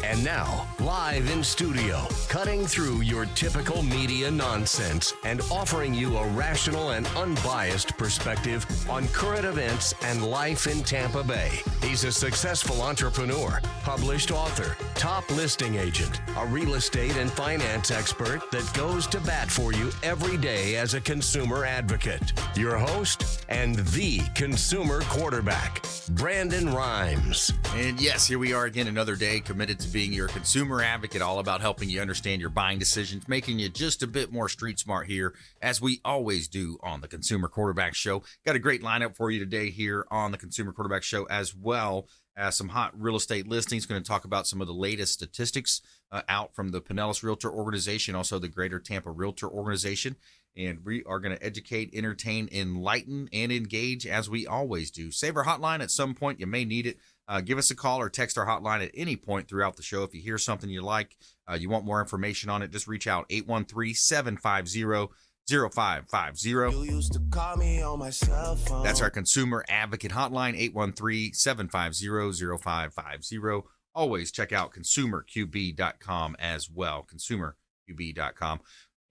And now, live in studio, cutting through your typical media nonsense and offering you a rational and unbiased perspective on current events and life in Tampa Bay. He's a successful entrepreneur, published author, top listing agent, a real estate and finance expert that goes to bat for you every day as a consumer advocate. Your host and the consumer quarterback, Brandon Rhymes. And yes, here we are again, another day committed to being your consumer advocate, all about helping you understand your buying decisions, making you just a bit more street smart here, as we always do on the Consumer Quarterback Show. Got a great lineup for you today here on the Consumer Quarterback Show, as well as some hot real estate listings. Going to talk about some of the latest statistics out from the Pinellas Realtor Organization, also the Greater Tampa Realtor Organization. And we are going to educate, entertain, enlighten, and engage as we always do. Save our hotline at some point. You may need it. Give us a call or text our hotline at any point throughout the show. If you hear something you like, you want more information on it, just reach out, 813-750-0550. You used to call me on my cell phone. That's our consumer advocate hotline, 813-750-0550. Always check out consumerqb.com as well, consumerqb.com.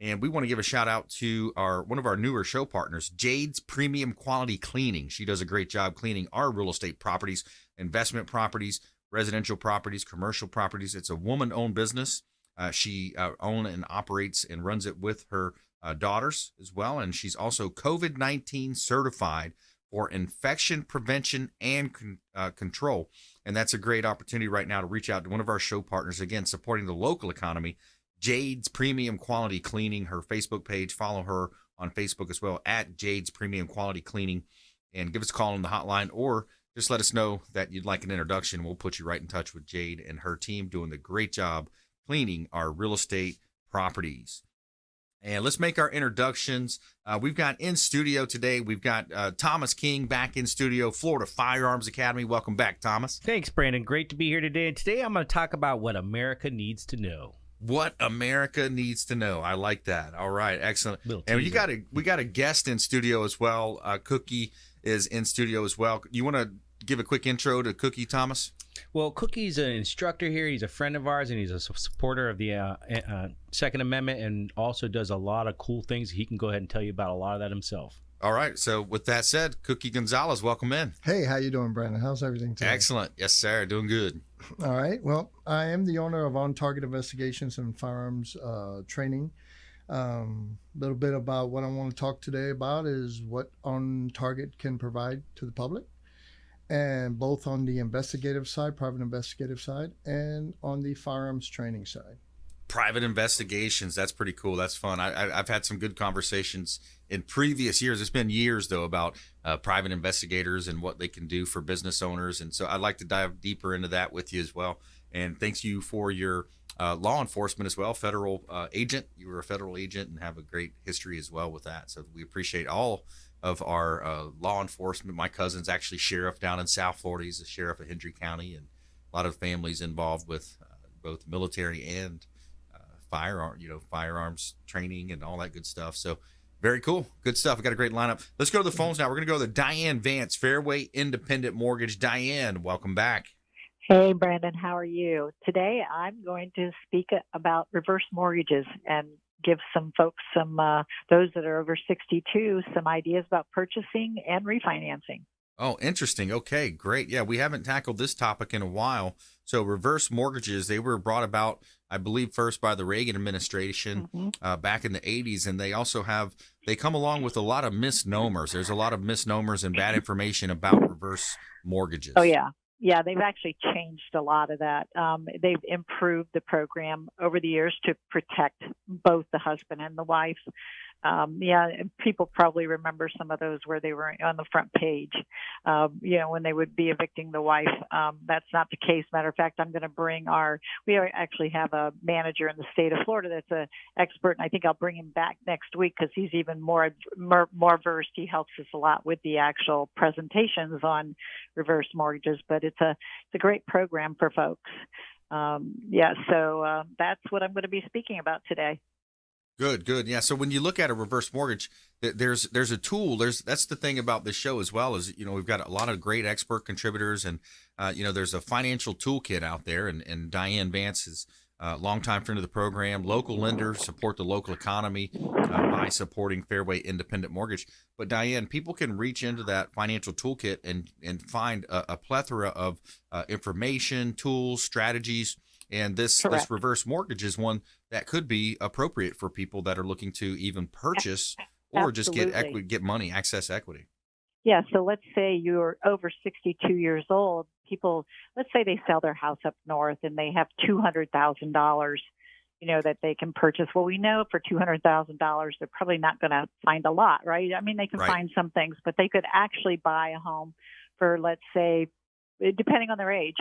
And we want to give a shout out to one of our newer show partners, Jade's Premium Quality Cleaning. She does a great job cleaning our real estate properties, investment properties, residential properties, commercial properties. It's a woman-owned business. She owns and operates and runs it with her daughters as well. And she's also COVID-19 certified for infection prevention and control. And that's a great opportunity right now to reach out to one of our show partners, again, supporting the local economy. Jade's Premium Quality Cleaning, her Facebook page. Follow her on Facebook as well, at Jade's Premium Quality Cleaning. And give us a call on the hotline, or just let us know that you'd like an introduction. We'll put you right in touch with Jade and her team doing the great job cleaning our real estate properties. And let's make our introductions. We've got in studio today, we've got Thomas King back in studio, Florida Firearms Academy. Welcome back, Thomas. Thanks, Brandon. Great to be here today. And today I'm going to talk about what America needs to know. What America needs to know. I like that. All right, excellent. And we got a guest in studio as well. Cookie is in studio as well. You want to give a quick intro to Cookie, Thomas? Well, Cookie's an instructor here. He's a friend of ours, and he's a supporter of the Second Amendment, and also does a lot of cool things. He can go ahead and tell you about a lot of that himself. All right. So with that said, Cookie Gonzalez, welcome in. Hey, how you doing, Brandon? How's everything today? Excellent. Yes, sir. Doing good. All right. Well, I am the owner of On Target Investigations and Firearms Training. A little bit about what I want to talk today about is what On Target can provide to the public, and both on the investigative side, private investigative side, and on the firearms training side. Private investigations. That's pretty cool. That's fun. I've had some good conversations in previous years. It's been years, though, about private investigators and what they can do for business owners. And so I'd like to dive deeper into that with you as well. And thanks you for your law enforcement as well, federal agent. You were a federal agent and have a great history as well with that. So we appreciate all of our law enforcement. My cousin's actually sheriff down in South Florida. He's the sheriff of Hendry County, and a lot of families involved with both military and firearms training and all that good stuff. So very cool. Good stuff. We got a great lineup. Let's go to the phones now. We're going to go to Diane Vance, Fairway Independent Mortgage. Diane, welcome back. Hey, Brandon, how are you? Today, I'm going to speak about reverse mortgages and give some folks, those that are over 62, some ideas about purchasing and refinancing. Oh, interesting. Okay, great. Yeah, we haven't tackled this topic in a while. So reverse mortgages, they were brought about, I believe, first by the Reagan administration back in the 80s. And they also they come along with a lot of misnomers. There's a lot of misnomers and bad information about reverse mortgages. Oh, yeah. Yeah, they've actually changed a lot of that. They've improved the program over the years to protect both the husband and the wife. And people probably remember some of those where they were on the front page, when they would be evicting the wife. That's not the case. Matter of fact, I'm going to bring we actually have a manager in the state of Florida that's an expert, and I think I'll bring him back next week because he's even more versed. He helps us a lot with the actual presentations on reverse mortgages, but it's a great program for folks. So that's what I'm going to be speaking about today. Good, good. Yeah. So when you look at a reverse mortgage, there's a tool. That's the thing about this show as well, is we've got a lot of great expert contributors, and there's a financial toolkit out there, and Diane Vance is a longtime friend of the program. Local lender, support the local economy by supporting Fairway Independent Mortgage. But Diane, people can reach into that financial toolkit and find a plethora of information, tools, strategies. And this Correct. reverse mortgage is one that could be appropriate for people that are looking to even purchase or just get Absolutely. equity, get money, access equity. Yeah, so let's say you're over 62 years old. People, let's say they sell their house up north and they have $200,000, that they can purchase. Well, we know for $200,000, they're probably not going to find a lot, right? I mean, they can Right. find some things, but they could actually buy a home for, let's say, depending on their age,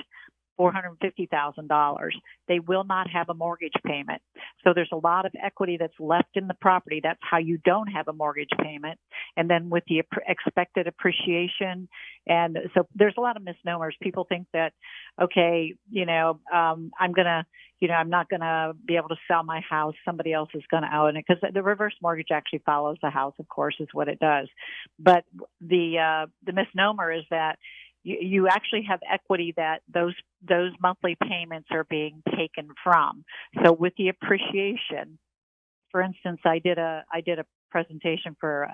$450,000. They will not have a mortgage payment. So there's a lot of equity that's left in the property. That's how you don't have a mortgage payment. And then with the expected appreciation, and so there's a lot of misnomers. People think that, okay, I'm not gonna be able to sell my house. Somebody else is gonna own it, because the reverse mortgage actually follows the house, of course, is what it does. But the misnomer is that you actually have equity that those monthly payments are being taken from. So with the appreciation, for instance, I did a presentation for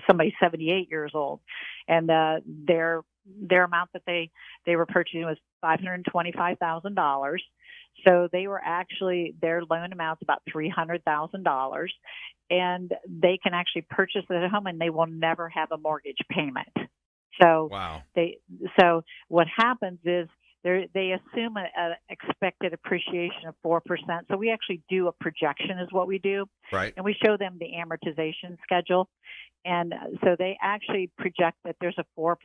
somebody 78 years old, and their amount that they were purchasing was $525,000. So they were actually, their loan amount's about $300,000, and they can actually purchase the home and they will never have a mortgage payment. So Wow. So what happens is they assume an expected appreciation of 4%. So we actually do a projection is what we do. Right. And we show them the amortization schedule. And so they actually project that there's a 4%.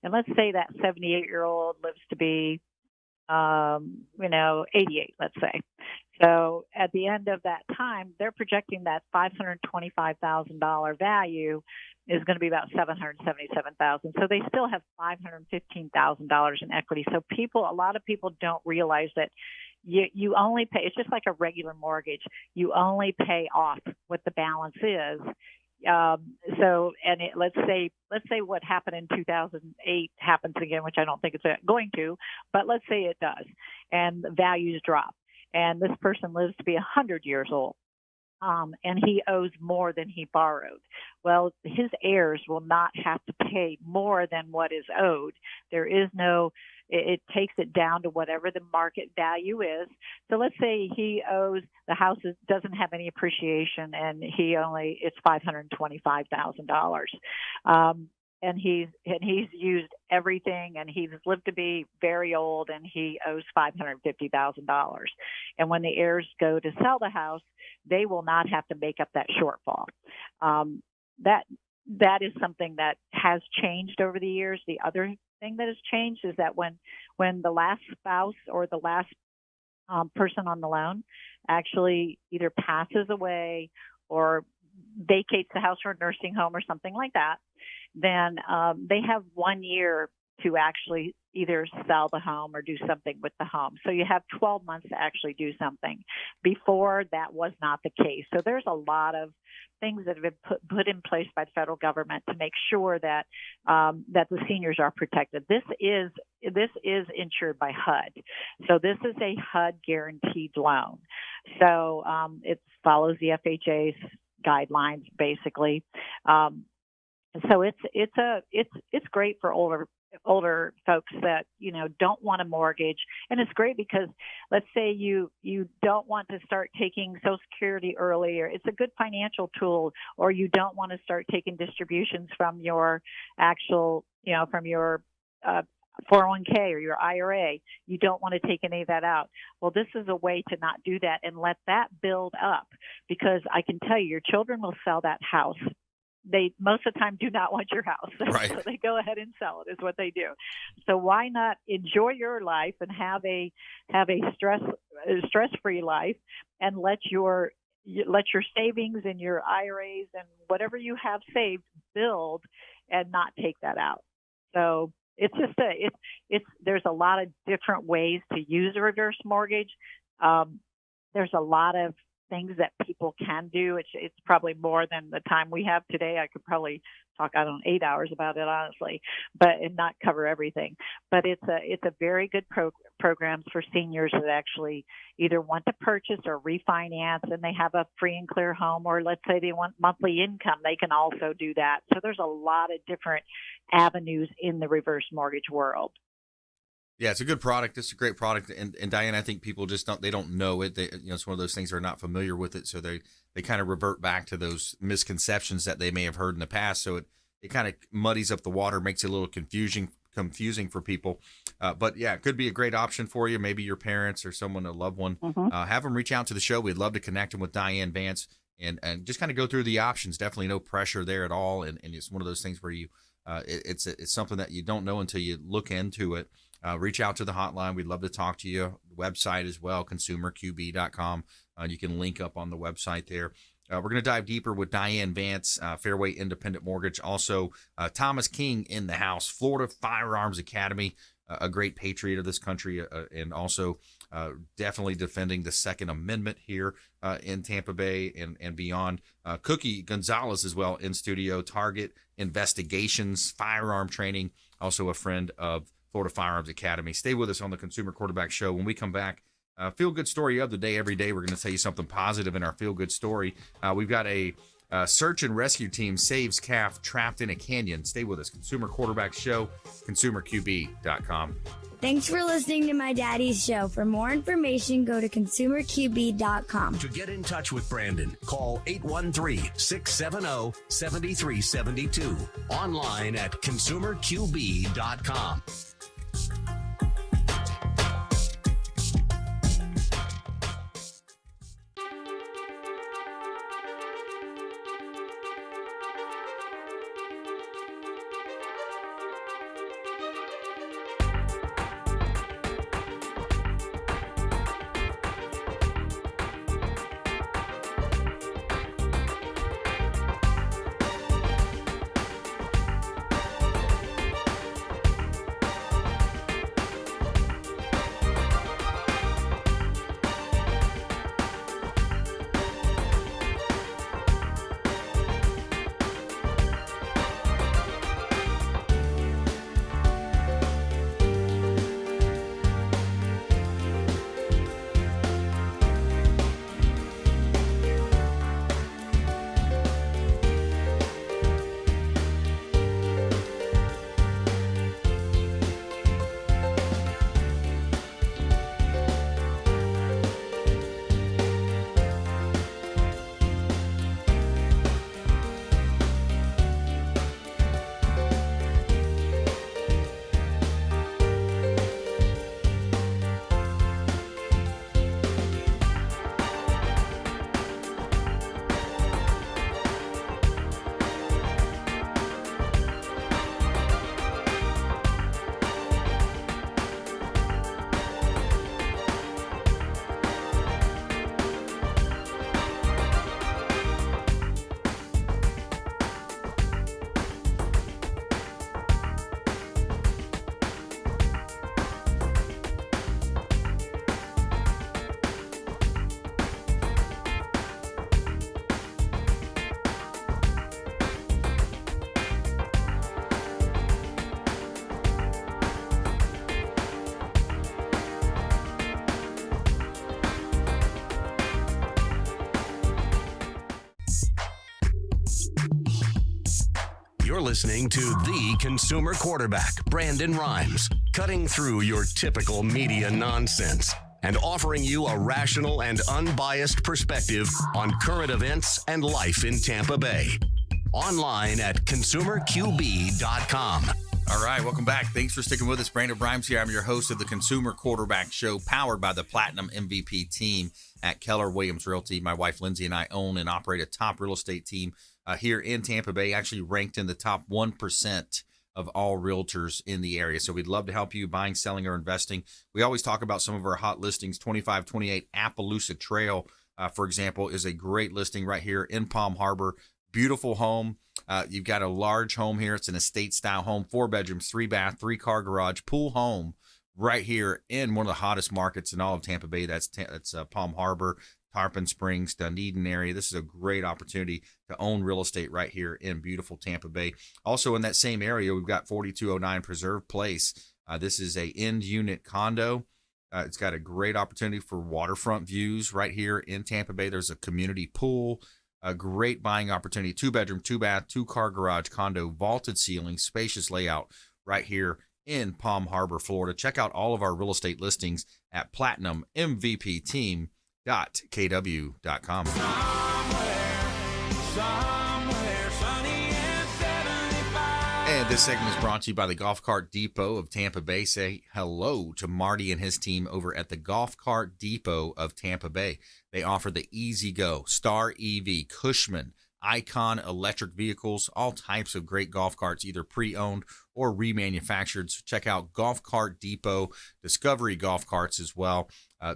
And let's say that 78-year-old lives to be 88, let's say. So at the end of that time, they're projecting that $525,000 value is going to be about $777,000. So they still have $515,000 in equity. So a lot of people don't realize that you only pay. It's just like a regular mortgage. You only pay off what the balance is. Let's say what happened in 2008 happens again, which I don't think it's going to, but let's say it does, and the values drop, and this person lives to be 100 years old, and he owes more than he borrowed. Well, his heirs will not have to pay more than what is owed. There is no. It takes it down to whatever the market value is. So let's say he owes, the house doesn't have any appreciation, and it's $525,000. And he's used everything, and he's lived to be very old, and he owes $550,000. And when the heirs go to sell the house, they will not have to make up that shortfall. That is something that has changed over the years. The other thing that has changed is that when the last spouse or the last person on the loan actually either passes away or vacates the house for a nursing home or something like that, then they have 1 year to actually either sell the home or do something with the home. So you have 12 months to actually do something. Before, that was not the case. So there's a lot of things that have been put in place by the federal government to make sure that that the seniors are protected. This is insured by HUD. So this is a HUD guaranteed loan. So it follows the FHA's guidelines basically. So it's great for older folks that don't want a mortgage, and it's great because let's say you don't want to start taking Social Security early, or it's a good financial tool, or you don't want to start taking distributions from your actual from your 401k or your IRA. You don't want to take any of that out. Well, this is a way to not do that and let that build up, because I can tell you your children will sell that house. They most of the time do not want your house. Right. So they go ahead and sell it is what they do. So why not enjoy your life and have a stress-free life, and let your savings and your IRAs and whatever you have saved build and not take that out. So it's just there's a lot of different ways to use a reverse mortgage. There's a lot of things that people can do. It's probably more than the time we have today. I could probably talk, 8 hours about it, honestly, and not cover everything. But it's a very good programs for seniors that actually either want to purchase or refinance, and they have a free and clear home, or let's say they want monthly income, they can also do that. So there's a lot of different avenues in the reverse mortgage world. Yeah, it's a good product. It's a great product. And Diane, I think people just don't know it. It's one of those things they're not familiar with it. So they kind of revert back to those misconceptions that they may have heard in the past. So it kind of muddies up the water, makes it a little confusing for people. But yeah, it could be a great option for you. Maybe your parents or someone, a loved one, have them reach out to the show. We'd love to connect them with Diane Vance and just kind of go through the options. Definitely no pressure there at all. And it's one of those things where it's something that you don't know until you look into it. Reach out to the hotline. We'd love to talk to you. The website as well, consumerqb.com. You can link up on the website there. We're going to dive deeper with Diane Vance, Fairway Independent Mortgage. Also, Thomas King in the house, Florida Firearms Academy, a great patriot of this country, and also definitely defending the Second Amendment here in Tampa Bay and beyond. Cookie Gonzalez as well in studio, Target Investigations, Firearm Training, also a friend of Florida Firearms Academy. Stay with us on the Consumer Quarterback Show. When we come back, feel-good story of the day. Every day we're going to tell you something positive in our feel-good story. We've got a search and rescue team saves calf trapped in a canyon. Stay with us. Consumer Quarterback Show, consumerqb.com. Thanks for listening to my daddy's show. For more information, go to consumerqb.com. To get in touch with Brandon, call 813-670-7372. Online at consumerqb.com. You're listening to the Consumer Quarterback, Brandon Rhymes, cutting through your typical media nonsense and offering you a rational and unbiased perspective on current events and life in Tampa Bay. Online at consumerqb.com. All right, welcome back. Thanks for sticking with us. Brandon Rhymes here. I'm your host of the Consumer Quarterback Show, powered by the Platinum MVP team at Keller Williams Realty. My wife, Lindsay, and I own and operate a top real estate team here in Tampa Bay, actually ranked in the top 1% of all realtors in the area. So we'd love to help you buying, selling, or investing. We always talk about some of our hot listings. 2528 APPALOOSA Trail, for example, is a great listing right here in Palm Harbor. Beautiful home. You've got a large home here. It's an estate-style home, 4 bedrooms, 3 bath, 3-car garage, pool home right here in one of the hottest markets in all of Tampa Bay. That's Palm Harbor. Tarpon Springs, Dunedin area. This is a great opportunity to own real estate right here in beautiful Tampa Bay. Also in that same area, we've got 4209 Preserve Place. This is a end unit condo. It's got a great opportunity for waterfront views right here in Tampa Bay. There's a community pool, a great buying opportunity, 2-bedroom, 2-bath, 2-car garage condo, vaulted ceilings, spacious layout right here in Palm Harbor, Florida. Check out all of our real estate listings at platinummvpteam.kw.com. And this segment is brought to you by the Golf Cart Depot of Tampa Bay. Say hello to Marty and his team over at the Golf Cart Depot of Tampa Bay. They offer the Easy Go, Star EV, Cushman, Icon electric vehicles, all types of great golf carts, either pre-owned or remanufactured. So check out Golf Cart Depot, Discovery Golf Carts as well.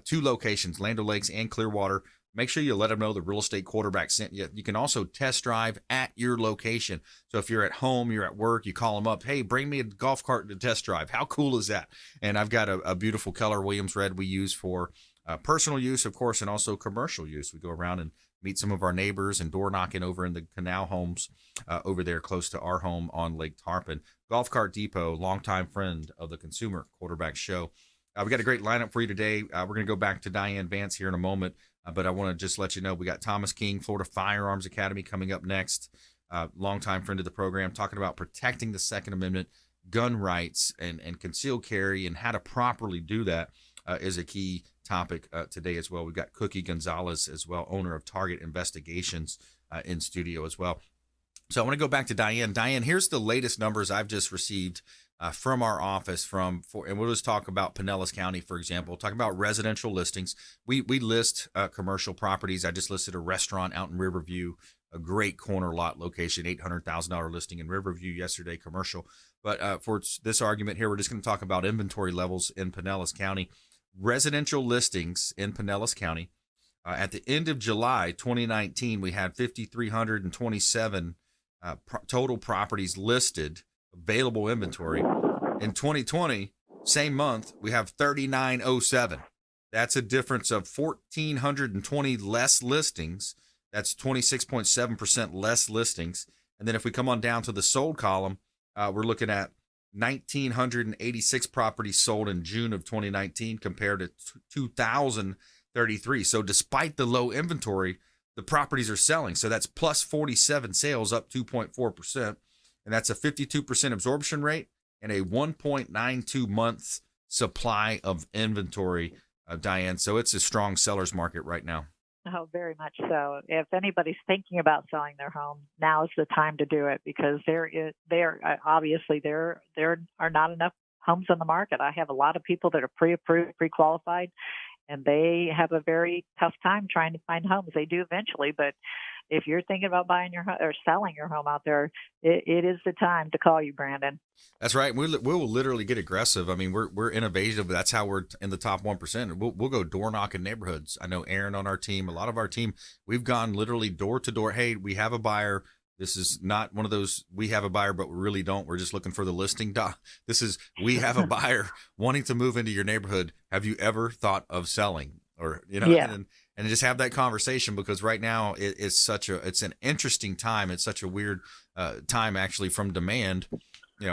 2 locations, Land O'Lakes and Clearwater. Make sure you let them know the real estate quarterback sent you. You can also test drive at your location. So if you're at home, you're at work, you call them up, hey, bring me a golf cart to test drive. How cool is that? And I've got a beautiful Keller Williams red we use for personal use, of course, and also commercial use. We go around and meet some of our neighbors and door knocking over in the canal homes over there close to our home on Lake Tarpon. Golf Cart Depot, longtime friend of the Consumer Quarterback Show. We got a great lineup for you today. We're going to go back to Diane Vance here in a moment, but I want to just let you know we got Thomas King, Florida Firearms Academy coming up next. Longtime friend of the program, talking about protecting the Second Amendment, gun rights, and concealed carry, and how to properly do that is a key topic today as well. We've got Cookie Gonzalez as well, owner of Target Investigations, in studio as well. So I want to go back to Diane. Diane, here's the latest numbers I've just received from our office and we'll just talk about Pinellas County, for example. Talk about residential listings. We list commercial properties. I just listed a restaurant out in Riverview, a great corner lot location, $800,000 listing in Riverview yesterday, commercial. But for this argument here, we're just going to talk about inventory levels in Pinellas County. Residential listings in Pinellas County. At the end of July 2019, we had 5,327 total properties listed, available inventory. In 2020, same month, we have 3,907. That's a difference of 1,420 less listings. That's 26.7% less listings. And then if we come on down to the sold column, we're looking at 1,986 properties sold in June of 2019 compared to 2,033. So despite the low inventory, the properties are selling. So that's plus 47 sales, up 2.4%. And that's a 52% absorption rate and a 1.92 months supply of inventory, Diane. So it's a strong seller's market right now. Oh, very much so. If anybody's thinking about selling their home, now is the time to do it, because there are not enough homes on the market. I have a lot of people that are pre-approved, pre-qualified, and they have a very tough time trying to find homes. They do eventually, but if you're thinking about buying your home or selling your home out there, it is the time to call you, Brandon. That's right. We will literally get aggressive. I mean, we're innovative. That's how we're in the top 1%. We'll go door knocking neighborhoods. I know Aaron on our team, a lot of our team, we've gone literally door to door. Hey, we have a buyer. This is not one of those, we have a buyer, but we really don't. We're just looking for the listing. This is, we have a buyer wanting to move into your neighborhood. Have you ever thought of selling? Or, Yeah. And just have that conversation, because right now it's an interesting time. It's such a weird time actually from demand,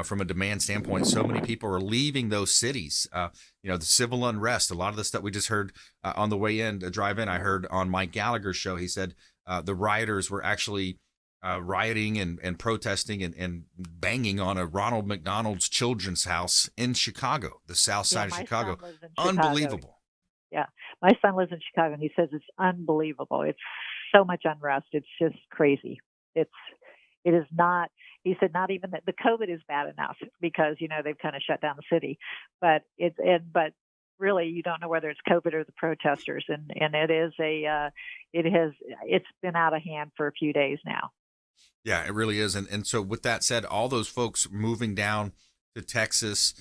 from a demand standpoint. So many people are leaving those cities, the civil unrest, a lot of the stuff we just heard on the way in, drive in. I heard on Mike Gallagher's show, he said the rioters were actually rioting and protesting and banging on a Ronald McDonald's Children's House in Chicago, the south side of Chicago. Unbelievable. Yeah. My son lives in Chicago, and he says it's unbelievable. It's so much unrest. It's just crazy. It is not, he said, not even that the COVID is bad enough because, they've kind of shut down the city, but really you don't know whether it's COVID or the protesters. And it's been out of hand for a few days now. Yeah, it really is. And so with that said, all those folks moving down to Texas,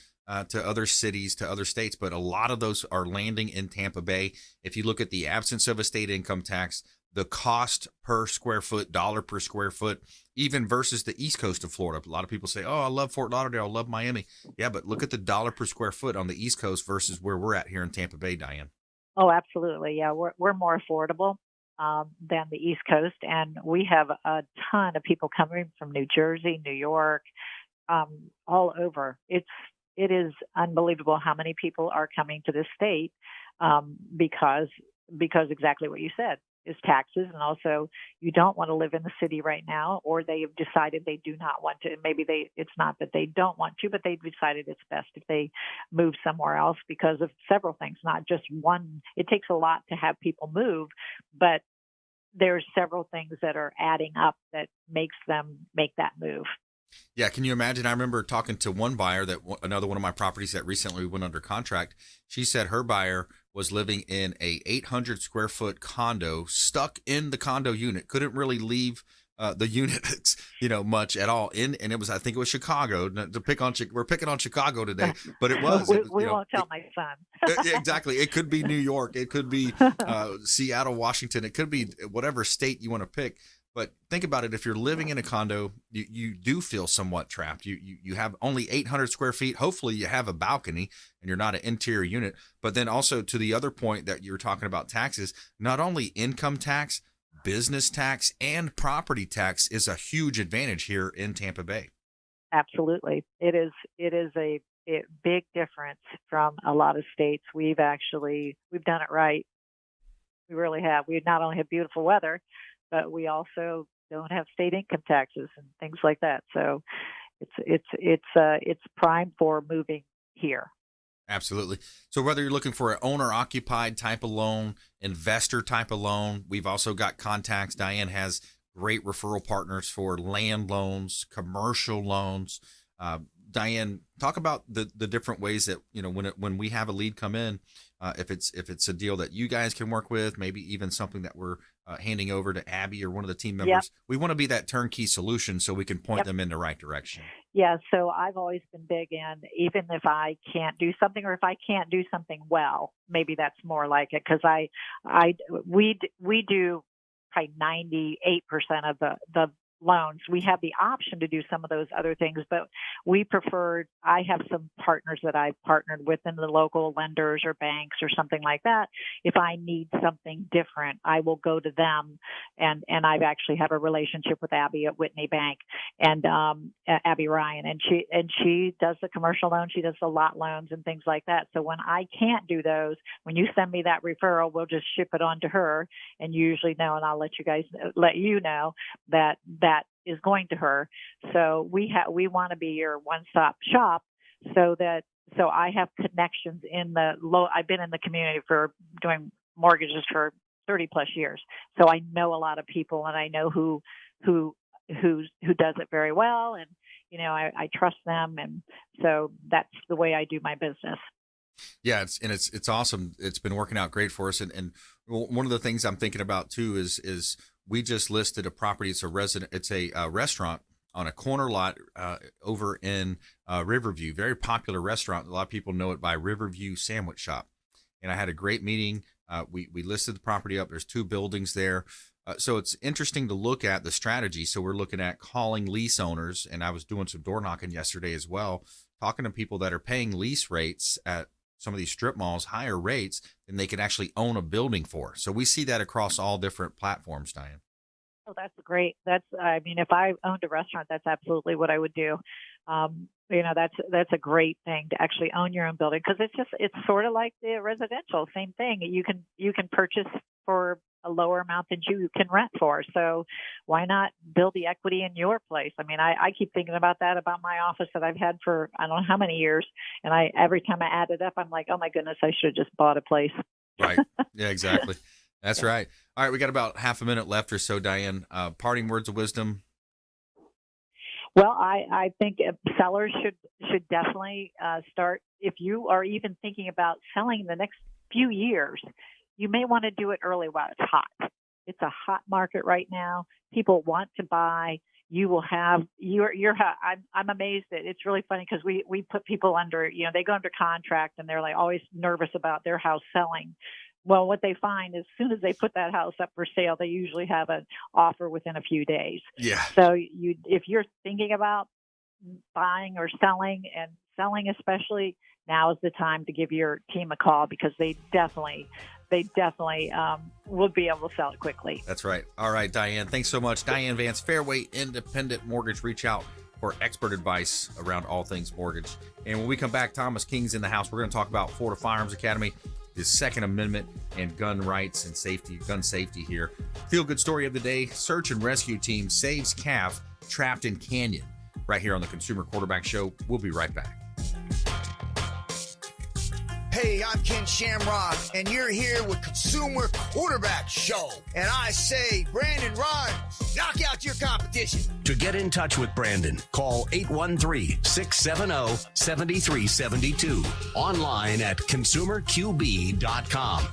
to other cities, to other states, but a lot of those are landing in Tampa Bay. If you look at the absence of a state income tax, the cost per square foot, dollar per square foot, even versus the east coast of Florida. A lot of people say, oh, I love Fort Lauderdale, I love Miami. Yeah, but look at the dollar per square foot on the east coast versus where we're at here in Tampa Bay, Diane. Oh, absolutely. Yeah, we're more affordable than the East Coast, and we have a ton of people coming from New Jersey, New York, all over. It is unbelievable how many people are coming to this state because exactly what you said is taxes, and also you don't want to live in the city right now, or they have decided they do not want to. Maybe it's not that they don't want to, but they've decided it's best if they move somewhere else because of several things, not just one. It takes a lot to have people move, but there's several things that are adding up that makes them make that move. Yeah, can you imagine? I remember talking to one buyer another one of my properties that recently went under contract. She said her buyer was living in a 800 square foot condo, stuck in the condo unit, couldn't really leave the unit, much at all. And it was, I think it was Chicago. We're picking on Chicago today, but it was. We won't tell my son. Exactly. It could be New York. It could be Seattle, Washington. It could be whatever state you want to pick. But think about it. If you're living in a condo, you do feel somewhat trapped. You have only 800 square feet. Hopefully you have a balcony and you're not an interior unit. But then also to the other point that you were talking about taxes, not only income tax, business tax, and property tax is a huge advantage here in Tampa Bay. Absolutely. It is a big difference from a lot of states. We've done it right. We really have. We not only have beautiful weather, but we also don't have state income taxes and things like that. So it's prime for moving here. Absolutely. So whether you're looking for an owner-occupied type of loan, investor type of loan, we've also got contacts. Diane has great referral partners for land loans, commercial loans. Diane, talk about the different ways that, when we have a lead come in, if it's a deal that you guys can work with, maybe even something that we're handing over to Abby or one of the team members. Yep. We want to be that turnkey solution so we can point them in the right direction. Yeah, so I've always been big in, even if I can't do something, or if I can't do something well, maybe that's more like it, because we do probably 98% of the loans. We have the option to do some of those other things, but I have some partners that I've partnered with in the local lenders or banks or something like that. If I need something different, I will go to them. And I've actually have a relationship with Abby at Whitney Bank and Abby Ryan, and she does the commercial loan. She does the lot loans and things like that. So when I can't do those, when you send me that referral, we'll just ship it on to her, and you usually know, and I'll let you know that is going to her. So we want to be your one-stop shop, so I have connections in I've been in the community for doing mortgages for 30 plus years. So I know a lot of people, and I know who does it very well, and I trust them, and so that's the way I do my business. Yeah, it's awesome. It's been working out great for us, and one of the things I'm thinking about too is we just listed a property. It's a restaurant on a corner lot over in Riverview. Very popular restaurant. A lot of people know it by Riverview Sandwich Shop. And I had a great meeting. We listed the property up. There's 2 buildings there. So it's interesting to look at the strategy. So we're looking at calling lease owners, and I was doing some door knocking yesterday as well, talking to people that are paying lease rates at some of these strip malls, higher rates than they can actually own a building for. So we see that across all different platforms, Diane. Oh, that's great. If I owned a restaurant, that's absolutely what I would do. That's a great thing to actually own your own building, because it's sort of like the residential, same thing. You can purchase for a lower amount than you can rent for. So why not build the equity in your place? I keep thinking about that, about my office that I've had for I don't know how many years. And every time I add it up, I'm like, oh my goodness, I should have just bought a place. Right. Yeah, exactly. That's right. All right. We got about half a minute left or so, Diane. Parting words of wisdom. Well, I think sellers should definitely start. If you are even thinking about selling in the next few years, you may want to do it early while it's hot. It's a hot market right now. People want to buy. You will have I'm amazed that it's really funny, because we put people under, they go under contract and they're like always nervous about their house selling. Well, what they find is, as soon as they put that house up for sale, they usually have an offer within a few days. Yeah. So if you're thinking about buying or selling, and selling especially, now is the time to give your team a call, because they definitely will be able to sell it quickly. That's right. All right, Diane, thanks so much. Diane Vance, Fairway Independent Mortgage. Reach out for expert advice around all things mortgage. And when we come back, Thomas King's in the house. We're going to talk about Florida Firearms Academy, the Second Amendment, and gun rights and safety, gun safety here. Feel good story of the day: search and rescue team saves calf trapped in canyon. Right here on the Consumer Quarterback Show. We'll be right back. Hey, I'm Ken Shamrock, and you're here with Consumer Quarterback Show. And I say, Brandon Rhymes, knock out your competition. To get in touch with Brandon, call 813-670-7372. Online at consumerqb.com.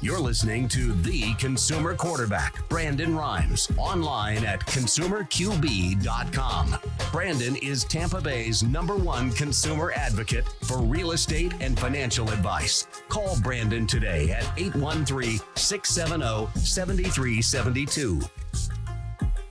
You're listening to The Consumer Quarterback, Brandon Rhymes, online at consumerqb.com. Brandon is Tampa Bay's #1 consumer advocate for real estate and financial advice. Call Brandon today at 813-670-7372.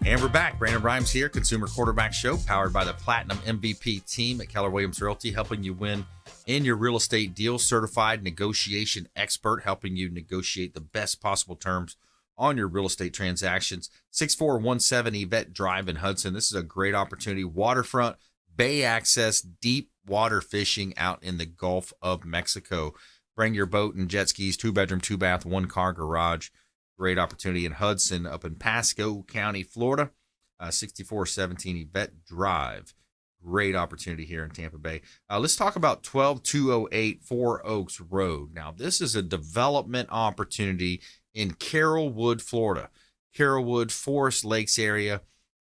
And we're back. Brandon Rhymes here, Consumer Quarterback Show, powered by the Platinum MVP team at Keller Williams Realty, helping you win in your real estate deal. Certified negotiation expert, helping you negotiate the best possible terms on your real estate transactions. 6417 Yvette Drive in Hudson. This is a great opportunity. Waterfront, bay access, deep water fishing out in the Gulf of Mexico. Bring your boat and jet skis, 2-bedroom, 2-bath, 1-car garage. Great opportunity in Hudson, up in Pasco County, Florida. 6417 Yvette Drive. Great opportunity here in Tampa Bay. Let's talk about 12208 Four Oaks Road. Now, this is a development opportunity in Carrollwood, Florida. Carrollwood, Forest Lakes area,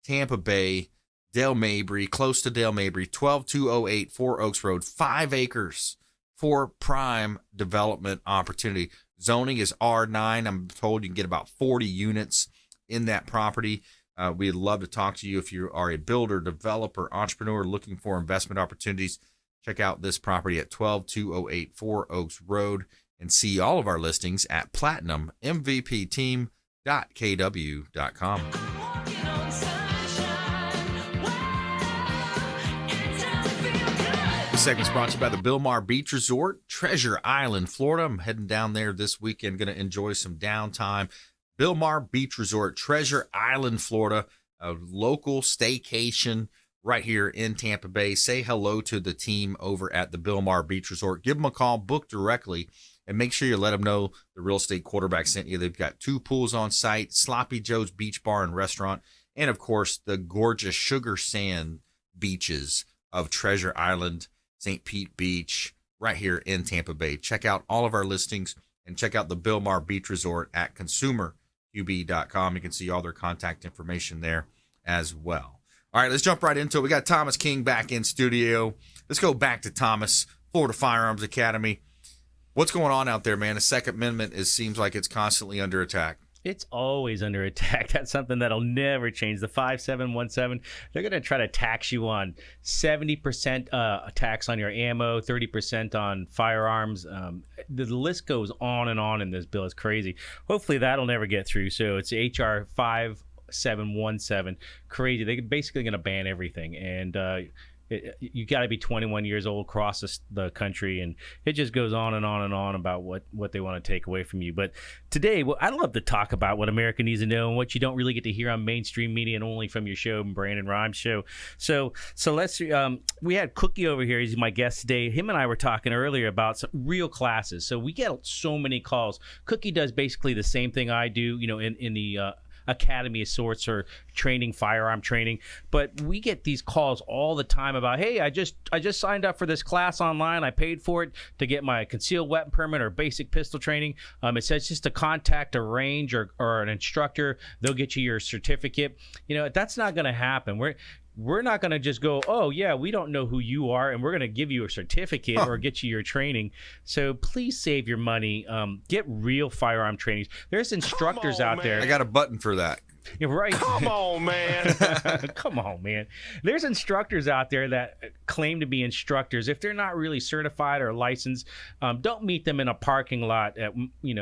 Tampa Bay, Del Mabry, close to Del Mabry. 12208 Four Oaks Road, 5 acres for prime development opportunity. Zoning is R9. I'm told you can get about 40 units in that property. We'd love to talk to you if you are a builder, developer, entrepreneur looking for investment opportunities. Check out this property at 12208 Four Oaks Road and see all of our listings at platinummvpteam.kw.com. This segment's brought to you by the Bilmar Beach Resort, Treasure Island, Florida. I'm heading down there this weekend, going to enjoy some downtime. Bilmar Beach Resort, Treasure Island, Florida. a local staycation right here in Tampa Bay. Say hello to the team over at the Bilmar Beach Resort. Give them a call, book directly, and make sure you let them know the Real Estate Quarterback sent you. They've got 2 pools on site, Sloppy Joe's Beach Bar and Restaurant, and, of course, the gorgeous sugar sand beaches of Treasure Island, St. Pete Beach, right here in Tampa Bay. Check out all of our listings and check out the Bilmar Beach Resort at consumerqb.com. You can see all their contact information there as well. All right, let's jump right into it. We got Thomas King back in studio. Let's go back to Thomas, Florida Firearms Academy. What's going on out there, man? The Second Amendment seems like it's constantly under attack. It's always under attack. That's something that'll never change. The 5717, they're going to try to tax you on 70% tax on your ammo, 30% on firearms. The list goes on and on in this bill. It's crazy. Hopefully that'll never get through. So it's HR 5717. Crazy. They're basically going to ban everything. And you got to be 21 years old across the country, and it just goes on and on and on about what they want to take away from you. But today, I love to talk about what America needs to know and what you don't really get to hear on mainstream media and only from your show, Brandon Rhymes Show. So let's we had Cookie over here. He's my guest today. Him and I were talking earlier about some real classes. So we get so many calls. Cookie does basically the same thing I do, in the academy of sorts, or firearm training, but we get these calls all the time about, hey, I just signed up for this class online. I paid for it to get my concealed weapon permit or basic pistol training. It says just to contact a range or an instructor, they'll get you your certificate. That's not going to happen. We're not going to just go, oh, yeah, we don't know who you are, and we're going to give you a certificate or get you your training. So please save your money. Get real firearm trainings. There's instructors out there. I got a button for that. You're right. Come on, man. Come on, man. There's instructors out there that claim to be instructors. If they're not really certified or licensed, don't meet them in a parking lot at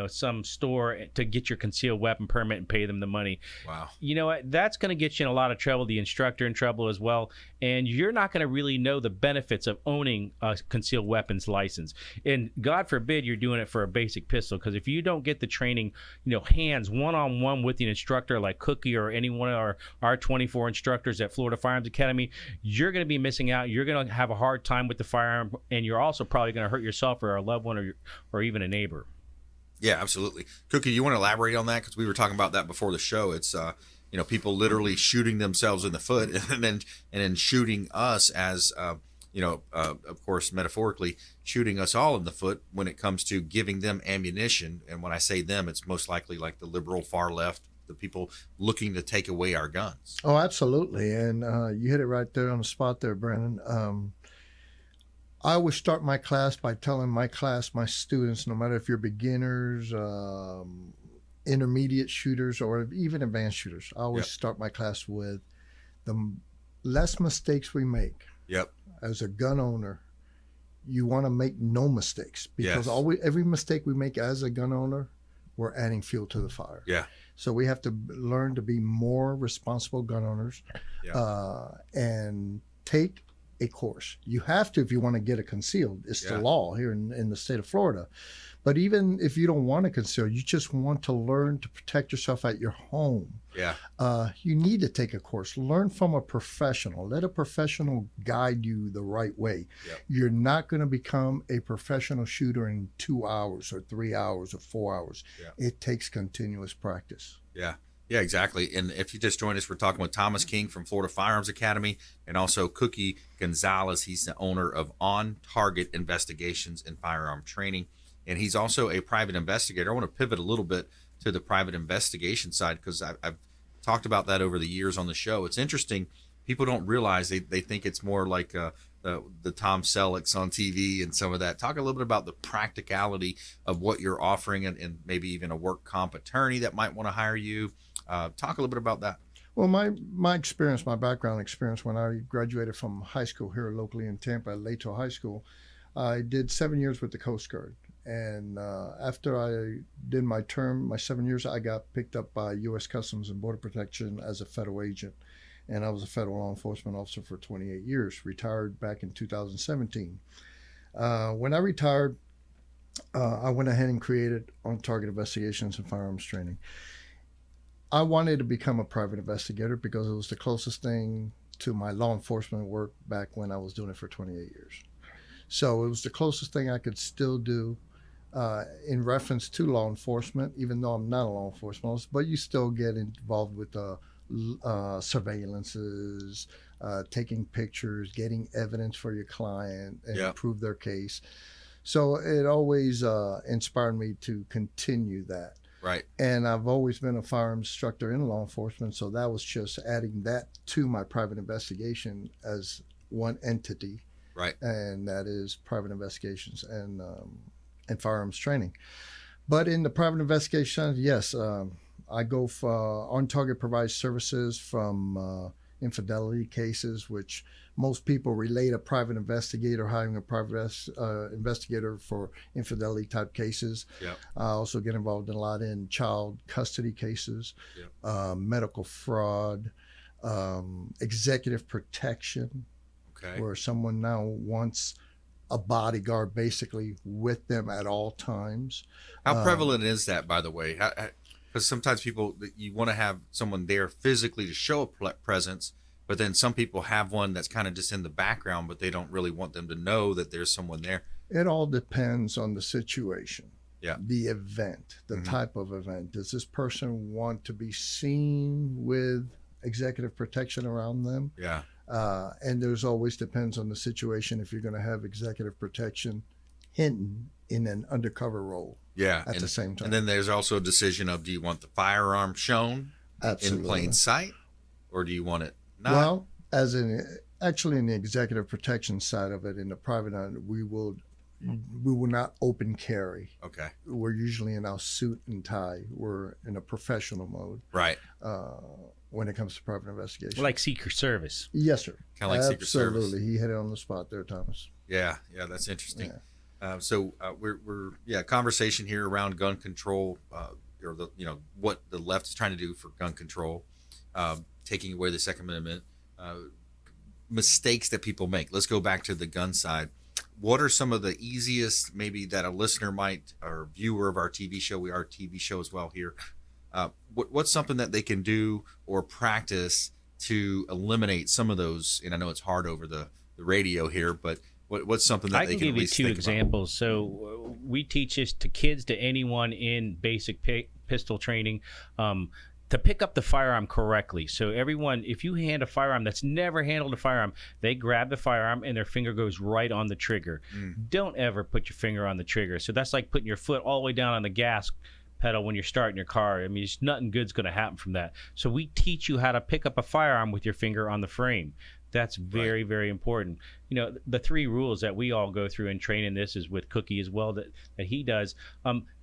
some store to get your concealed weapon permit and pay them the money. Wow. You know what? That's going to get you in a lot of trouble. The instructor in trouble as well. And you're not going to really know the benefits of owning a concealed weapons license. And God forbid you're doing it for a basic pistol, because if you don't get the training, hands one-on-one with the instructor like Cookie or any one of our 24 instructors at Florida Firearms Academy, you're going to be missing out. You're going to have a hard time with the firearm, and you're also probably going to hurt yourself or a loved one or even a neighbor. Yeah, absolutely. Cookie, you want to elaborate on that? Because we were talking about that before the show. It's people literally shooting themselves in the foot and then shooting us as of course, metaphorically shooting us all in the foot when it comes to giving them ammunition. And when I say them, it's most likely like the liberal far left, the people looking to take away our guns. Oh, absolutely. And you hit it right there on the spot there, Brandon. I always start my class by telling my students, no matter if you're beginners, intermediate shooters, or even advanced shooters, I always start my class with the less mistakes we make. Yep. As a gun owner, you want to make no mistakes, because every mistake we make as a gun owner, we're adding fuel to the fire. Yeah. So we have to learn to be more responsible gun owners, and take a course. You have to if you want to get it concealed. It's the law here in the state of Florida. But even if you don't want to conceal, you just want to learn to protect yourself at your home. Yeah. You need to take a course. Learn from a professional. Let a professional guide you the right way. Yep. You're not going to become a professional shooter in 2 hours or 3 hours or 4 hours. Yeah. It takes continuous practice. Yeah. Yeah, exactly. And if you just joined us, we're talking with Thomas King from Florida Firearms Academy, and also Cookie Gonzalez. He's the owner of On Target Investigations and Firearm Training. And he's also a private investigator. I want to pivot a little bit to the private investigation side, because I've talked about that over the years on the show. It's interesting. People don't realize they think it's more like the Tom Sellecks on TV and some of that. Talk a little bit about the practicality of what you're offering, and maybe even a work comp attorney that might want to hire you. Talk a little bit about that. Well, my experience, my background experience, when I graduated from high school here locally in Tampa at Lato High School, I did 7 years with the Coast Guard. And after I did my term, my 7 years, I got picked up by U.S. Customs and Border Protection as a federal agent. And I was a federal law enforcement officer for 28 years, retired back in 2017. When I retired, I went ahead and created On Target Investigations and Firearms Training. I wanted to become a private investigator because it was the closest thing to my law enforcement work back when I was doing it for 28 years. So it was the closest thing I could still do in reference to law enforcement, even though I'm not a law enforcement officer, but you still get involved with surveillances, taking pictures, getting evidence for your client and prove their case. So it always inspired me to continue that. Right. And I've always been a firearms instructor in law enforcement, so that was just adding that to my private investigation as one entity. Right. And that is private investigations and firearms training. But in the private investigation, yes, I go for On Target provides services from infidelity cases, which most people relate a private investigator, hiring a private investigator for infidelity type cases. Yep. I also get involved a lot in child custody cases, medical fraud, executive protection, where someone now wants a bodyguard basically with them at all times. How prevalent is that, by the way? Because sometimes you want to have someone there physically to show a presence, but then some people have one that's kind of just in the background, but they don't really want them to know that there's someone there. It all depends on the situation. Yeah. The event, the type of event. Does this person want to be seen with executive protection around them? Yeah. And there's always depends on the situation if you're going to have executive protection hidden in an undercover role. Yeah. At the same time. And then there's also a decision of, do you want the firearm shown Absolutely. in plain sight, or do you want it not? Well, actually in the executive protection side of it, in the private end, we will not open carry. Okay. We're usually in our suit and tie. We're in a professional mode. Right. When it comes to private investigation. Like Secret Service. Yes, sir. Kind of like Secret Service. Absolutely. He hit it on the spot there, Thomas. Yeah. Yeah. That's interesting. Yeah. So we're conversation here around gun control, or what the left is trying to do for gun control, taking away the Second Amendment, mistakes that people make. Let's go back to the gun side. What are some of the easiest, maybe that a listener might, or viewer of our TV show, we are a TV show as well here. What's something that they can do or practice to eliminate some of those? And I know it's hard over the radio here, but what's something that they can at least think about? I can give you two examples. So we teach this to kids, to anyone in basic pistol training, to pick up the firearm correctly. So everyone, if you hand a firearm that's never handled a firearm, they grab the firearm and their finger goes right on the trigger. Don't ever put your finger on the trigger. So that's like putting your foot all the way down on the gas pedal when you're starting your car. I mean, nothing good's going to happen from that. So we teach you how to pick up a firearm with your finger on the frame. That's very, very important. The three rules that we all go through in training, this is with Cookie as well, that he does.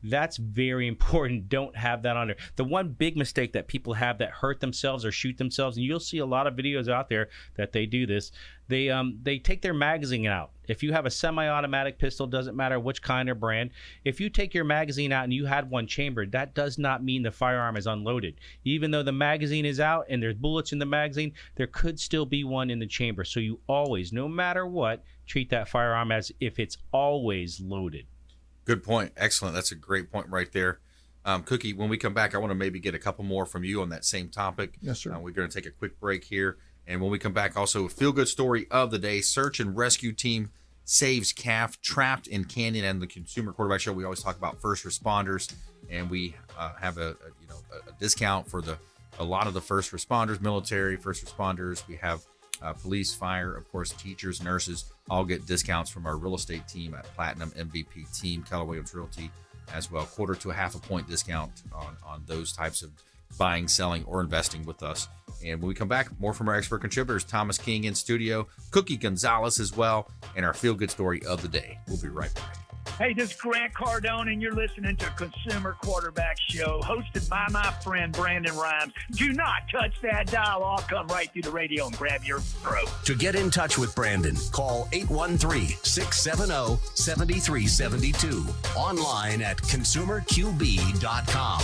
That's very important. Don't have that on there. The one big mistake that people have that hurt themselves or shoot themselves, and you'll see a lot of videos out there that they do this, they take their magazine out. If you have a semi-automatic pistol, doesn't matter which kind or brand, if you take your magazine out and you had one chambered, that does not mean the firearm is unloaded. Even though the magazine is out and there's bullets in the magazine, there could still be one in the chamber. So you always, no matter what, treat that firearm as if it's always loaded. Good point. Excellent. That's a great point right there. Cookie, when we come back, I want to maybe get a couple more from you on that same topic. Yes, sir. We're going to take a quick break here. And when we come back, also a feel-good story of the day. Search and rescue team saves calf trapped in canyon. And the Consumer Quarterback Show, we always talk about first responders. And we have a discount for a lot of the first responders, military, first responders. We have police, fire, of course, teachers, nurses, all get discounts from our real estate team at Platinum MVP Team, Keller Williams Realty as well. 1/4 to 1/2 point discount on those types of buying, selling, or investing with us. And when we come back, more from our expert contributors, Thomas King in studio, Cookie Gonzalez as well, and our feel-good story of the day. We'll be right back. Hey, this is Grant Cardone, and you're listening to Consumer Quarterback Show, hosted by my friend Brandon Rhymes. Do not touch that dial. I'll come right through the radio and grab your throat. To get in touch with Brandon, call 813-670-7372. Online at consumerqb.com.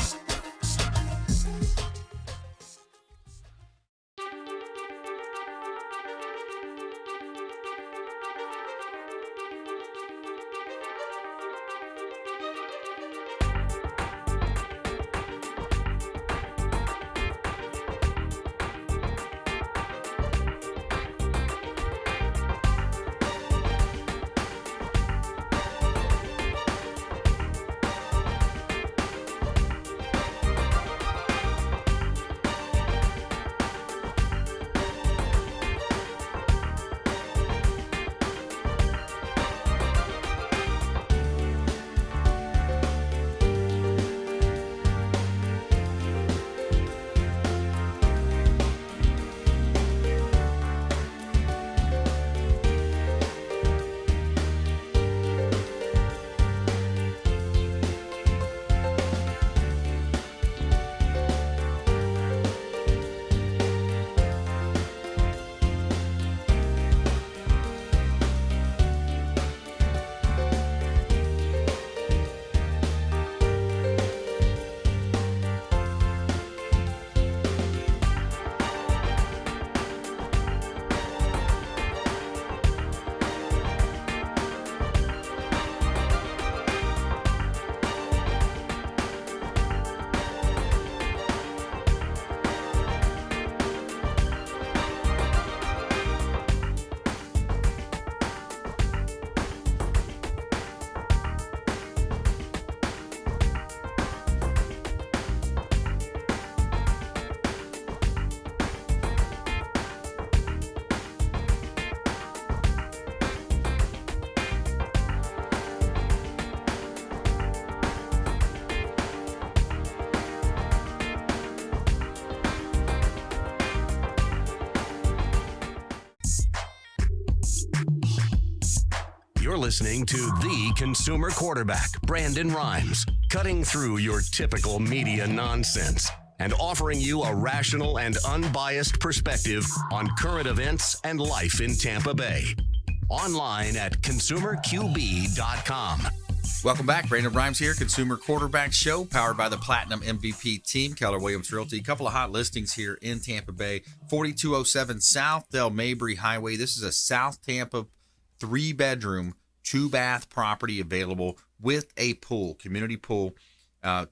You're listening to the consumer quarterback, Brandon Rhymes, cutting through your typical media nonsense and offering you a rational and unbiased perspective on current events and life in Tampa Bay. Online at consumerqb.com. Welcome back. Brandon Rhymes here, Consumer Quarterback Show, powered by the Platinum MVP team, Keller Williams Realty. A couple of hot listings here in Tampa Bay. 4207 South Del Mabry Highway. This is a South Tampa 3-bedroom, 2-bath property available with a pool, community pool.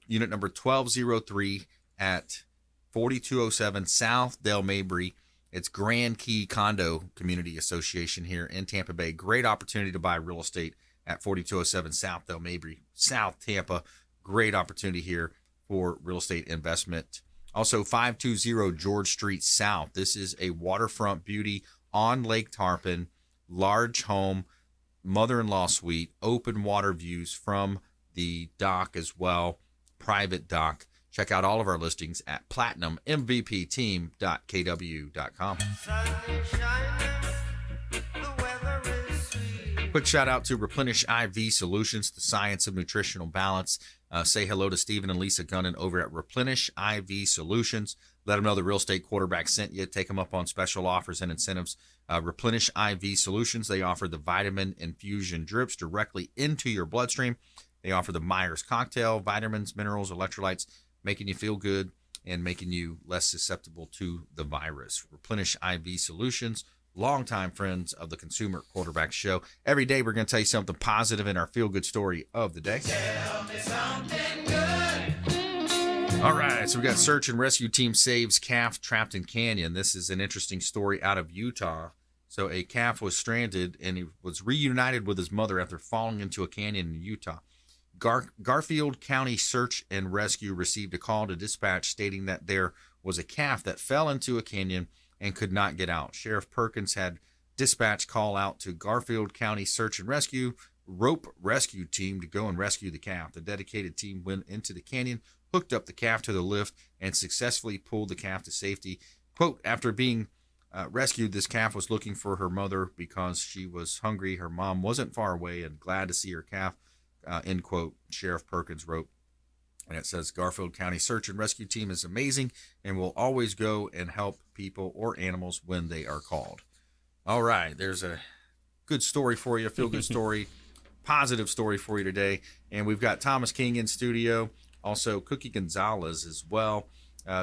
Unit number 1203 at 4207 South Del Mabry. It's Grand Key Condo Community Association here in Tampa Bay. Great opportunity to buy real estate at 4207 South Del Mabry, South Tampa. Great opportunity here for real estate investment. Also, 520 George Street South. This is a waterfront beauty on Lake Tarpon, large home, mother-in-law suite, open water views from the dock as well, private dock. Check out all of our listings at platinummvpteam.kw.com. Quick shout out to Replenish IV Solutions, the science of nutritional balance. Say hello to Stephen and Lisa Gunnan over at Replenish IV Solutions. Let them know the real estate quarterback sent you. Take them up on special offers and incentives. Replenish IV Solutions, they offer the vitamin infusion drips directly into your bloodstream. They offer the Myers cocktail, vitamins, minerals, electrolytes, making you feel good and making you less susceptible to the virus. Replenish IV Solutions, longtime friends of the Consumer Quarterback Show. Every day we're going to tell you something positive in our feel-good story of the day. Tell me something good. All right, so we got search and rescue team saves calf trapped in canyon. This is an interesting story out of Utah. So a calf was stranded and he was reunited with his mother after falling into a canyon in Utah. Garfield County Search and Rescue received a call to dispatch stating that there was a calf that fell into a canyon and could not get out. Sheriff Perkins had dispatch call out to Garfield County Search and Rescue rope rescue team to go and rescue the calf. The dedicated team went into the canyon, hooked up the calf to the lift, and successfully pulled the calf to safety. Quote, after being rescued, this calf was looking for her mother because she was hungry. Her mom wasn't far away and glad to see her calf, end quote, Sheriff Perkins wrote. And it says Garfield County Search and Rescue Team is amazing and will always go and help people or animals when they are called. All right, there's a good story for you, a feel-good story, positive story for you today. And we've got Thomas King in studio, also Cookie Gonzalez as well.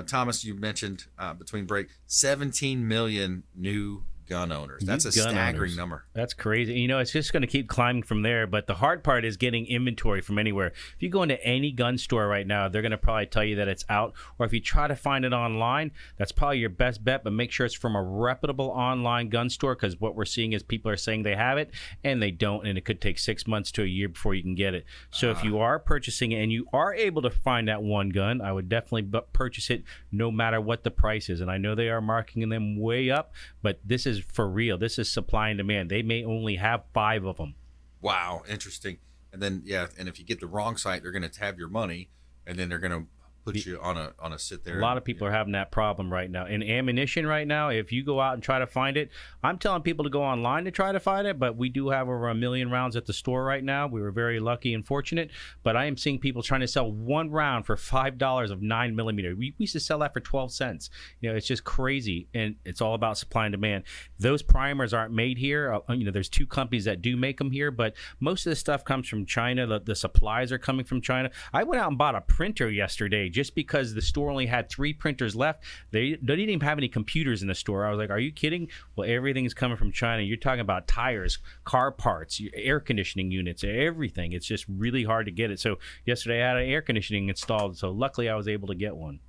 Thomas, you mentioned between break, 17 million new gun owners. That's a staggering number. That's crazy. You know, it's just going to keep climbing from there. But the hard part is getting inventory from anywhere. If you go into any gun store right now, they're going to probably tell you that it's out. Or if you try to find it online, that's probably your best bet. But make sure it's from a reputable online gun store, because what we're seeing is people are saying they have it and they don't. And it could take 6 months to a year before you can get it. So if you are purchasing it and you are able to find that one gun, I would definitely purchase it no matter what the price is. And I know they are marking them way up, but this is for real. This is supply and demand. They may only have 5 of them. Wow, interesting. And then, yeah, and if you get the wrong site, they're going to tab your money, and then they're going to put you on a sit there. A lot of people are having that problem right now. And ammunition right now, if you go out and try to find it, I'm telling people to go online to try to find it, but we do have over 1 million rounds at the store right now. We were very lucky and fortunate, but I am seeing people trying to sell one round for $5 of 9mm. We used to sell that for 12 cents. You know, it's just crazy, and it's all about supply and demand. Those primers aren't made here. You know, there's 2 companies that do make them here, but most of the stuff comes from China. The supplies are coming from China. I went out and bought a printer yesterday just because the store only had 3 printers left. They didn't even have any computers in the store. I was like, are you kidding? Well, everything is coming from China. You're talking about tires, car parts, air conditioning units, everything. It's just really hard to get it. So yesterday I had an air conditioning installed, so luckily I was able to get one.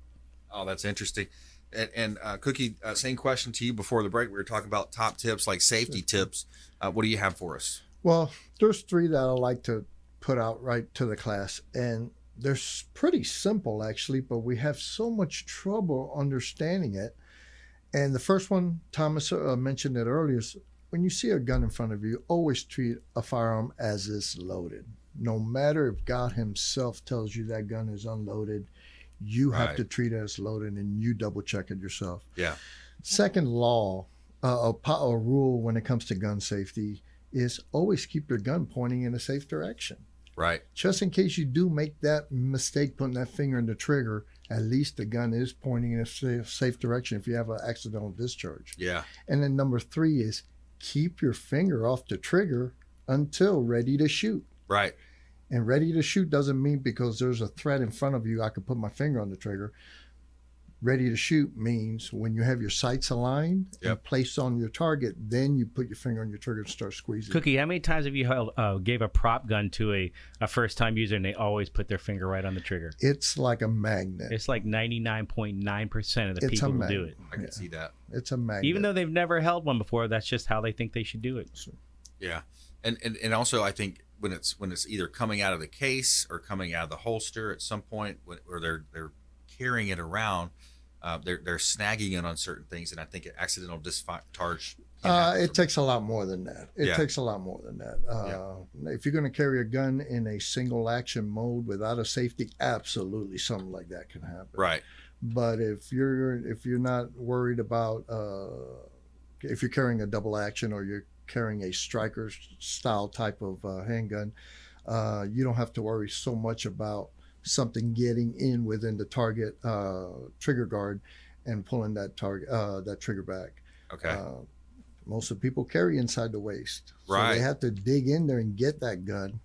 Oh, that's interesting. And Cookie, same question to you before the break. We were talking about top tips, like safety tips. What do you have for us? Well, there's 3 that I like to put out right to the class, and they're pretty simple, actually, but we have so much trouble understanding it. And the first one, Thomas mentioned it earlier, is when you see a gun in front of you, always treat a firearm as it's loaded. No matter if God himself tells you that gun is unloaded, you have to treat it as loaded, and you double check it yourself. Yeah. Second law, a rule when it comes to gun safety is always keep your gun pointing in a safe direction. Right. Just in case you do make that mistake putting that finger in the trigger, at least the gun is pointing in a safe direction if you have an accidental discharge. Yeah. And then number 3 is keep your finger off the trigger until ready to shoot. Right. And ready to shoot doesn't mean because there's a threat in front of you, I could put my finger on the trigger. Ready to shoot means when you have your sights aligned and placed on your target, then you put your finger on your trigger and start squeezing. Cookie, how many times have you gave a prop gun to a first-time user and they always put their finger right on the trigger? It's like a magnet. It's like 99.9% of the people will do it. I can see that. It's a magnet. Even though they've never held one before, that's just how they think they should do it. Yeah. And also I think when it's either coming out of the case or coming out of the holster at some point or they're carrying it around, they're snagging it on certain things, and I think an accidental discharge. It takes a lot more than that. Takes a lot more than that. If you're going to carry a gun in a single action mode without a safety, absolutely something like that can happen. Right. But if you're not worried about if you're carrying a double action or you're carrying a striker style type of handgun, you don't have to worry so much about something getting in within the target trigger guard and pulling that trigger back. Okay. Most of the people carry inside the waist, so right. they have to dig in there and get that gun.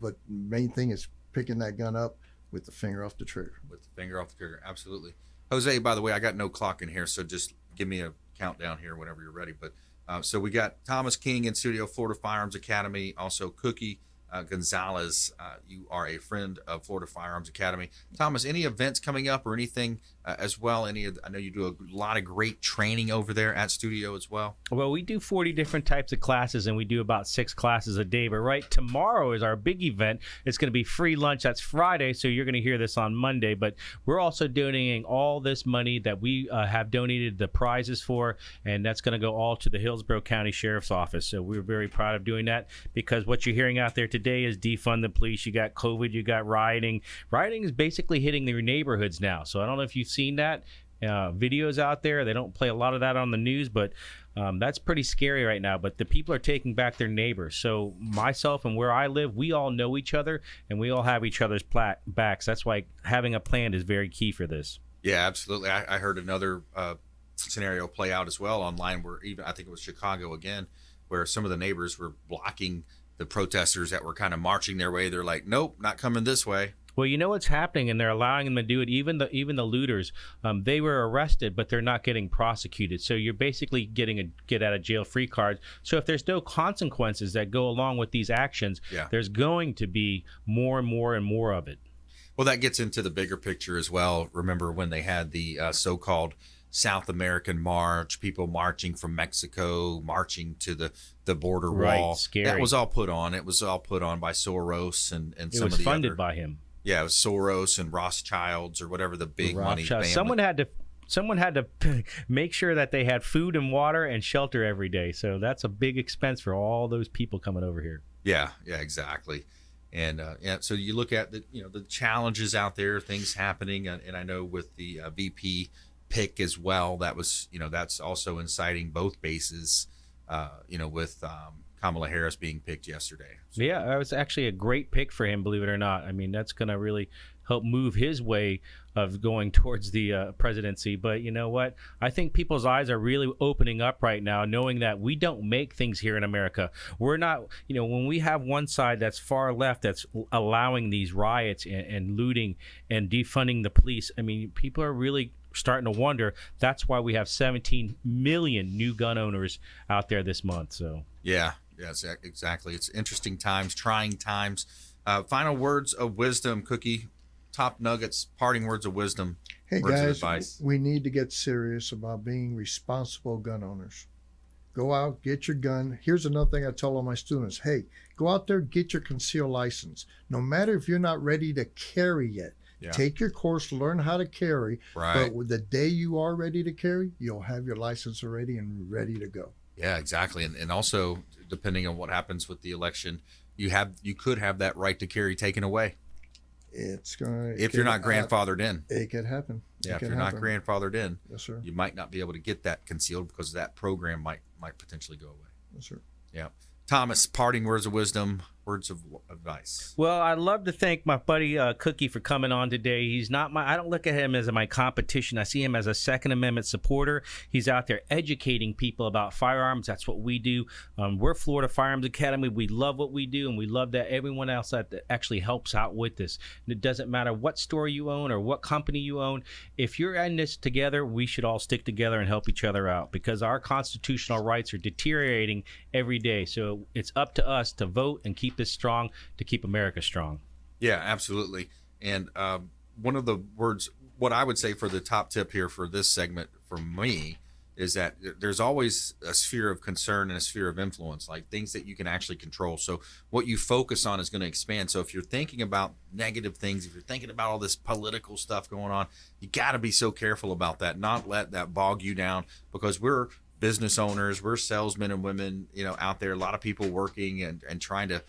But the main thing is picking that gun up with the finger off the trigger. With the finger off the trigger, absolutely. Jose, by the way, I got no clock in here, so just give me a countdown here whenever you're ready. But so we got Thomas King in studio, Florida Firearms Academy, also Cookie Gonzalez. You are a friend of Florida Firearms Academy. Thomas, any events coming up or anything as well? I know you do a lot of great training over there at studio as well. Well, we do 40 different types of classes, and we do about 6 classes a day. But right tomorrow is our big event. It's going to be free lunch. That's Friday, so you're going to hear this on Monday. But we're also donating all this money that we have donated the prizes for, and that's going to go all to the Hillsborough County Sheriff's Office. So we're very proud of doing that, because what you're hearing out there today is defund the police. You got COVID, you got rioting. Rioting is basically hitting their neighborhoods now. So I don't know if you've seen that. Videos out there. They don't play a lot of that on the news, but that's pretty scary right now. But the people are taking back their neighbors. So myself and where I live, we all know each other, and we all have each other's backs. That's why having a plan is very key for this. Yeah, absolutely. I heard another scenario play out as well online, where even I think it was Chicago again, where some of the neighbors were blocking the protesters that were kind of marching their way. They're like, nope, not coming this way. Well, you know what's happening, and they're allowing them to do it. Even the looters, they were arrested, but they're not getting prosecuted. So you're basically getting a get out of jail free card. So if there's no consequences that go along with these actions, there's going to be more and more and more of it. Well, that gets into the bigger picture as well. Remember when they had the so-called South American march, people marching from Mexico, marching to the border wall. Right, scary. That was all put on. It was all put on by Soros and some of the other. It was funded by him. Yeah, it was Soros and Rothschilds or whatever the big money family. Someone had to make sure that they had food and water and shelter every day. So that's a big expense for all those people coming over here. Yeah, exactly. And so you look at the challenges out there, things happening, and I know with the VP pick as well, that was that's also inciting both bases. With Kamala Harris being picked yesterday. So. Yeah, it was actually a great pick for him, believe it or not. I mean, that's going to really help move his way of going towards the presidency. But you know what? I think people's eyes are really opening up right now, knowing that we don't make things here in America. We're not, when we have one side that's far left that's allowing these riots and looting and defunding the police, I mean, people are really starting to wonder. That's why we have 17 million new gun owners out there this month. So yes, exactly. It's interesting times, trying times. Final words of wisdom, Cookie. Top nuggets, parting words of wisdom. Hey words guys, of advice. We need to get serious about being responsible gun owners. Go out, get your gun. Here's another thing I tell all my students. Hey, go out there, get your concealed license. No matter if you're not ready to carry yet. Yeah. Take your course, learn how to carry. Right. But the day you are ready to carry, you'll have your license already and ready to go. Yeah, exactly. And also, depending on what happens with the election, you could have that right to carry taken away. If you're not grandfathered in. It could happen. Yeah, if you're not grandfathered in, yes, sir, you might not be able to get that concealed because that program might potentially go away. Yes, sir. Yeah. Thomas, parting words of wisdom, words of advice. Well, I'd love to thank my buddy Cookie for coming on today. He's not I don't look at him as my competition. I see him as a Second Amendment supporter. He's out there educating people about firearms. That's what we do. We're Florida Firearms Academy. We love what we do, and we love that everyone else that actually helps out with this. And it doesn't matter what store you own or what company you own. If you're in this together, we should all stick together and help each other out, because our constitutional rights are deteriorating every day. So it's up to us to vote and keep this strong, to keep America strong. Yeah, absolutely. And one of the words, what I would say for the top tip here for this segment for me, is that there's always a sphere of concern and a sphere of influence, like things that you can actually control. So what you focus on is going to expand. So if you're thinking about negative things, if you're thinking about all this political stuff going on, you got to be so careful about that, not let that bog you down, because we're business owners, we're salesmen and women, out there, a lot of people working and trying to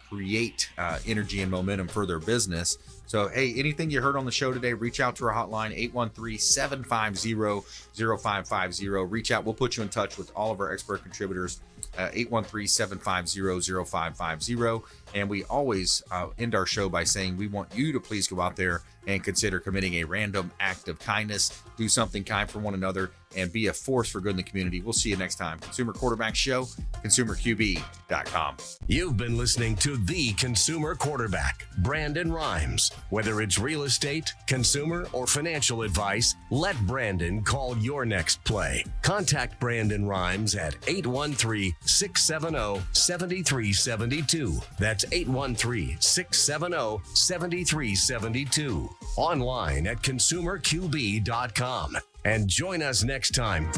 create energy and momentum for their business. So, hey, anything you heard on the show today, reach out to our hotline, 813-750-0550. Reach out. We'll put you in touch with all of our expert contributors, 813-750-0550. And we always end our show by saying we want you to please go out there and consider committing a random act of kindness. Do something kind for one another and be a force for good in the community. We'll see you next time. Consumer Quarterback Show, consumerqb.com. You've been listening to The Consumer Quarterback, Brandon Rhymes. Whether it's real estate, consumer, or financial advice, let Brandon call your next play. Contact Brandon Rhymes at 813-670-7372. That's 813-670-7372. Online at consumerqb.com. And join us next time